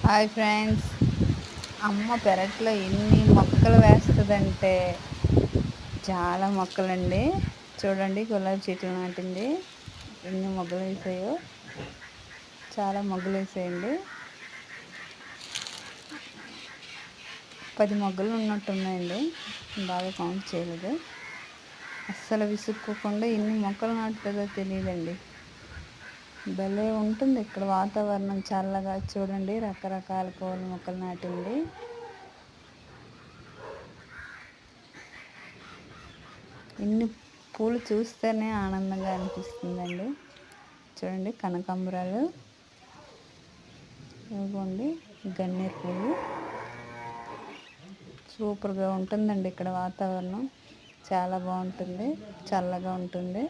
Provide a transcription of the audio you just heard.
Hi friends, అమ్మ పెరట్లో ఎన్ని మొక్కలు వేస్తుందంటే చాలా మొక్కలండి. చూడండి, గులాబీ చెట్లు నాటింది. ఎన్ని మొగ్గలు వేసాయో, చాలా మొగ్గలు వేసాయండి. 10 మొగ్గలు ఉన్నట్టున్నాయండి, బాగా కౌంట్ చేయలేదు. అస్సలు విసుక్కోకుండా ఎన్ని మొక్కలు నాటుతుందో తెలియదండి. భలే ఉంటుంది ఇక్కడ వాతావరణం చల్లగా. చూడండి, రకరకాల పూల మొక్కలు నాటింది. ఇన్ని పూలు చూస్తేనే ఆనందంగా అనిపిస్తుందండి. చూడండి, కనకాంబరాలు, ఇవ్వండి గన్నేరు పూలు. సూపర్గా ఉంటుందండి ఇక్కడ వాతావరణం. చాలా బాగుంటుంది, చల్లగా ఉంటుంది.